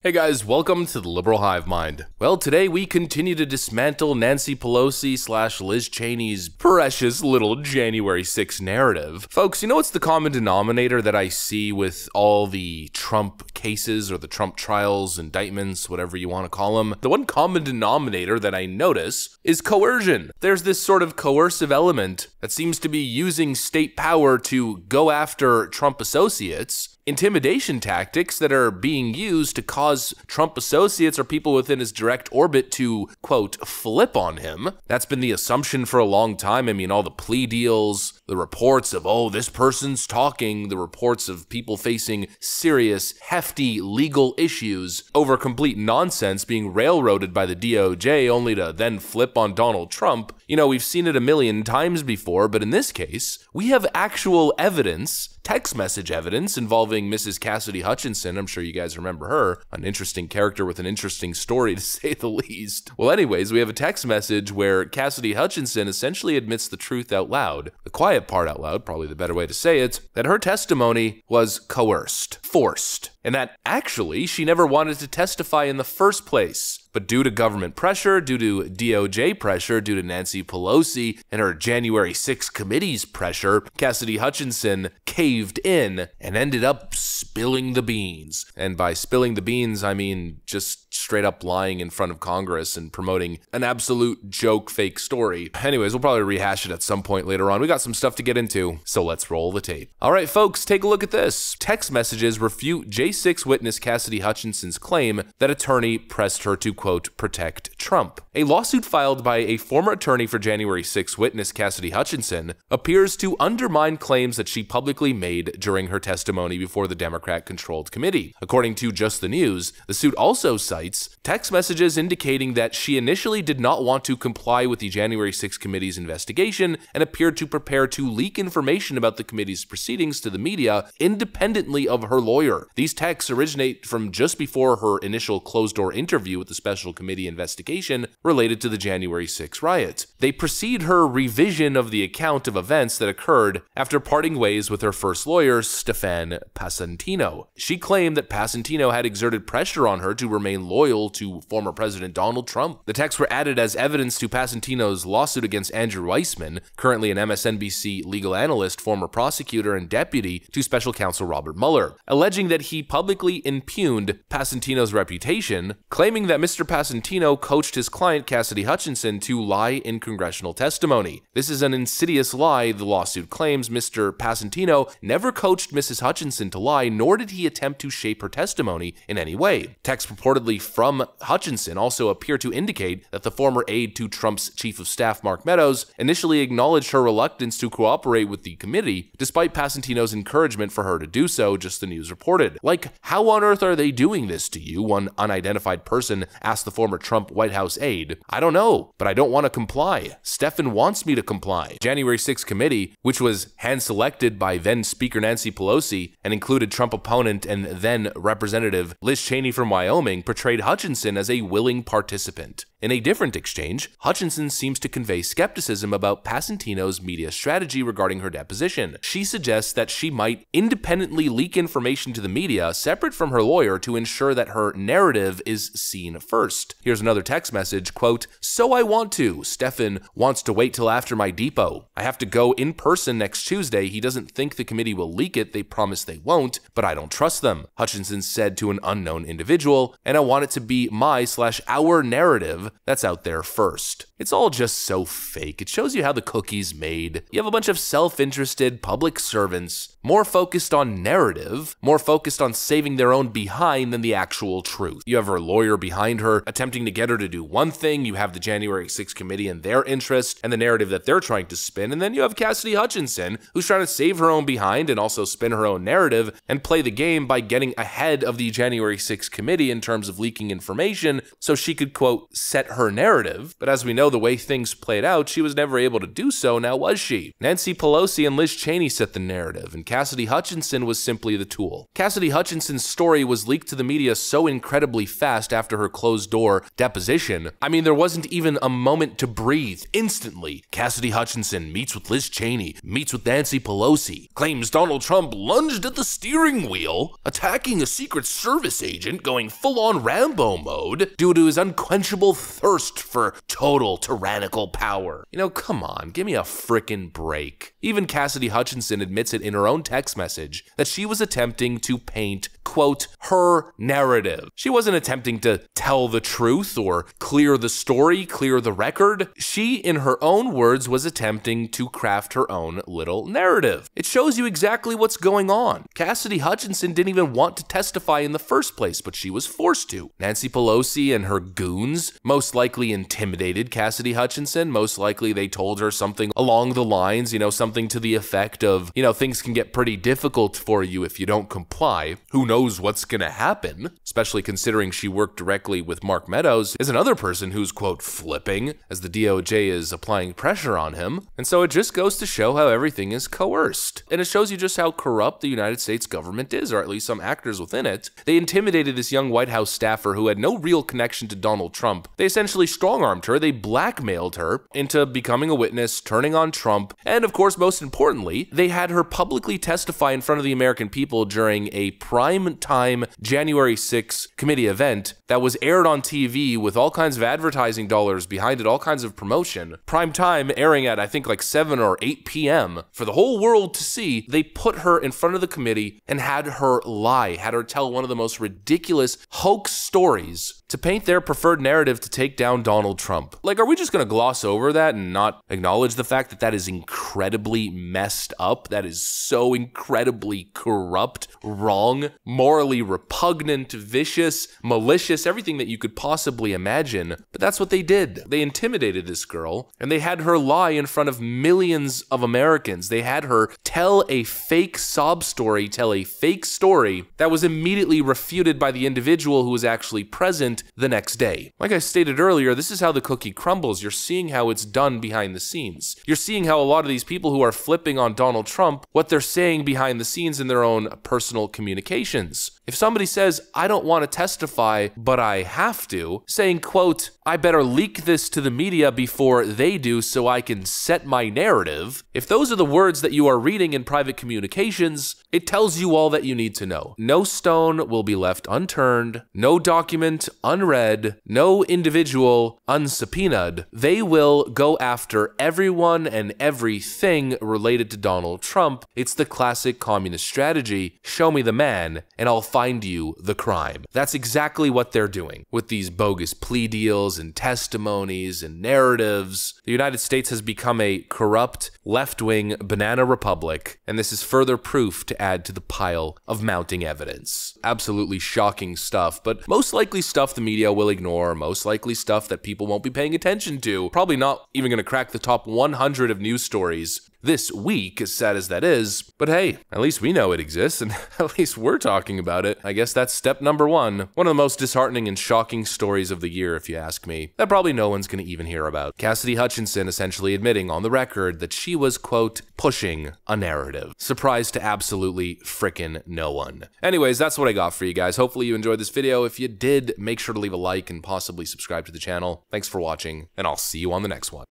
Hey guys, welcome to the Liberal Hive Mind. Well, today we continue to dismantle Nancy Pelosi / Liz Cheney's precious little January 6th narrative. Folks, you know what's the common denominator that I see with all the Trump cases or the Trump trials, indictments, whatever you want to call them? The one common denominator that I notice is coercion. There's this sort of coercive element that seems to be using state power to go after Trump associates. Intimidation tactics that are being used to cause Trump associates or people within his direct orbit to, quote, flip on him. That's been the assumption for a long time. I mean, all the plea deals, the reports of, oh, this person's talking, the reports of people facing serious, hefty legal issues over complete nonsense being railroaded by the DOJ only to then flip on Donald Trump. You know, we've seen it a million times before, but in this case, we have actual evidence, text message evidence involving Mrs. Cassidy Hutchinson. I'm sure you guys remember her, an interesting character with an interesting story to say the least. Well, anyways, we have a text message where Cassidy Hutchinson essentially admits the truth out loud, the quiet part out loud, probably the better way to say it, that her testimony was coerced, forced, and that actually she never wanted to testify in the first place. But due to government pressure, due to DOJ pressure, due to Nancy Pelosi and her January 6th committee's pressure, Cassidy Hutchinson caved in and ended up spilling the beans. And by spilling the beans, I mean just straight up lying in front of Congress and promoting an absolute joke fake story. Anyways, we'll probably rehash it at some point later on. We got some stuff to get into, so let's roll the tape. All right, folks, take a look at this. Text messages refute J6 witness Cassidy Hutchinson's claim that attorney pressed her to, quote, protect Trump. A lawsuit filed by a former attorney for January 6 witness Cassidy Hutchinson appears to undermine claims that she publicly made during her testimony before the Democrat-controlled committee. According to Just the News, the suit also cites text messages indicating that she initially did not want to comply with the January 6 committee's investigation and appeared to prepare to leak information about the committee's proceedings to the media independently of her lawyer. These texts originate from just before her initial closed-door interview with the special committee investigation related to the January 6 riot. They precede her revision of the account of events that occurred after parting ways with her first lawyer, Stefan Passantino. She claimed that Passantino had exerted pressure on her to remain loyal to former President Donald Trump. The texts were added as evidence to Passantino's lawsuit against Andrew Weissman, currently an MSNBC legal analyst, former prosecutor, and deputy to special counsel Robert Mueller, alleging that he publicly impugned Passantino's reputation, claiming that Mr. Passantino coached his client Cassidy Hutchinson to lie in congressional testimony. This is an insidious lie, the lawsuit claims. Mr. Passantino never coached Mrs. Hutchinson to lie, nor did he attempt to shape her testimony in any way. Texts purportedly from Hutchinson also appear to indicate that the former aide to Trump's chief of staff, Mark Meadows, initially acknowledged her reluctance to cooperate with the committee, despite Passantino's encouragement for her to do so, Just the News reported. Like, how on earth are they doing this to you? One unidentified person asked the former Trump White House aide. I don't know, but I don't want to comply. Stefan wants me to comply. January 6th committee, which was hand-selected by then Speaker Nancy Pelosi and included Trump opponent and then Representative Liz Cheney from Wyoming, portrayed Hutchinson as a willing participant. In a different exchange, Hutchinson seems to convey skepticism about Passantino's media strategy regarding her deposition. She suggests that she might independently leak information to the media separate from her lawyer to ensure that her narrative is seen first. Here's another text message, quote, so I want to. Stefan wants to wait till after my depot. I have to go in person next Tuesday. He doesn't think the committee will leak it. They promise they won't, but I don't trust them, Hutchinson said to an unknown individual, and I want it to be my/our narrative that's out there first. It's all just so fake. It shows you how the cookie's made. You have a bunch of self-interested public servants, more focused on narrative, more focused on saving their own behind than the actual truth. You have her lawyer behind her, attempting to get her to do one thing. You have the January 6th committee and their interest and the narrative that they're trying to spin. And then you have Cassidy Hutchinson, who's trying to save her own behind and also spin her own narrative and play the game by getting ahead of the January 6th committee in terms of leaking information so she could, quote, set her narrative. But as we know, the way things played out, she was never able to do so, now was she? Nancy Pelosi and Liz Cheney set the narrative, and Cassidy Hutchinson was simply the tool. Cassidy Hutchinson Hutchinson's story was leaked to the media so incredibly fast after her closed-door deposition. I mean, there wasn't even a moment to breathe. Instantly, Cassidy Hutchinson meets with Liz Cheney, meets with Nancy Pelosi, claims Donald Trump lunged at the steering wheel, attacking a Secret Service agent, going full-on Rambo mode due to his unquenchable thirst for total tyrannical power. You know, come on, give me a frickin' break. Even Cassidy Hutchinson admits it in her own text message that she was attempting to paint, quote, her narrative. She wasn't attempting to tell the truth or clear the story, clear the record. She, in her own words, was attempting to craft her own little narrative. It shows you exactly what's going on. Cassidy Hutchinson didn't even want to testify in the first place, but she was forced to. Nancy Pelosi and her goons most likely intimidated Cassidy Hutchinson. Most likely they told her something along the lines, you know, something to the effect of, you know, things can get pretty difficult for you if you don't comply. Who knows what's gonna happen? Especially considering she worked directly with Mark Meadows, is another person who's, quote, flipping as the DOJ is applying pressure on him. And so it just goes to show how everything is coerced. And it shows you just how corrupt the United States government is, or at least some actors within it. They intimidated this young White House staffer who had no real connection to Donald Trump. They essentially strong-armed her, they blackmailed her into becoming a witness, turning on Trump, and of course, most importantly, they had her publicly testify in front of the American people during a prime-time January 6th committee event that was aired on TV with all kinds of advertising dollars behind it, all kinds of promotion. Prime time airing at, I think, like 7 or 8 p.m. for the whole world to see. They put her in front of the committee and had her lie, had her tell one of the most ridiculous hoax stories to paint their preferred narrative to take down Donald Trump. Like, are we just gonna gloss over that and not acknowledge the fact that that is incredibly messed up? That is so incredibly corrupt, wrong, morally repugnant, vicious, malicious, everything that you could possibly imagine. But that's what they did. They intimidated this girl, and they had her lie in front of millions of Americans. They had her tell a fake sob story, tell a fake story that was immediately refuted by the individual who was actually present the next day. Like I stated earlier, this is how the cookie crumbles. You're seeing how it's done behind the scenes. You're seeing how a lot of these people who are flipping on Donald Trump, what they're saying behind the scenes in their own personal communications. If somebody says, I don't want to testify, but I have to, saying, quote, I better leak this to the media before they do so I can set my narrative. If those are the words that you are reading in private communications, it tells you all that you need to know. No stone will be left unturned, no document unread, no individual unsubpoenaed. They will go after everyone and everything related to Donald Trump. It's the classic communist strategy. Show me the man, and I'll find you the crime. That's exactly what they're doing with these bogus plea deals and testimonies and narratives. The United States has become a corrupt, left-wing banana republic, and this is further proof to add to the pile of mounting evidence. Absolutely shocking stuff, but most likely stuff the media will ignore, most likely stuff that people won't be paying attention to. Probably not even going to crack the top 100 of news stories this week, as sad as that is. But hey, at least we know it exists, and at least we're talking about it. I guess that's step number one. One of the most disheartening and shocking stories of the year, if you ask me, that probably no one's gonna even hear about. Cassidy Hutchinson essentially admitting on the record that she was, quote, pushing a narrative. Surprise to absolutely frickin' no one. Anyways, that's what I got for you guys. Hopefully you enjoyed this video. If you did, make sure to leave a like and possibly subscribe to the channel. Thanks for watching, and I'll see you on the next one.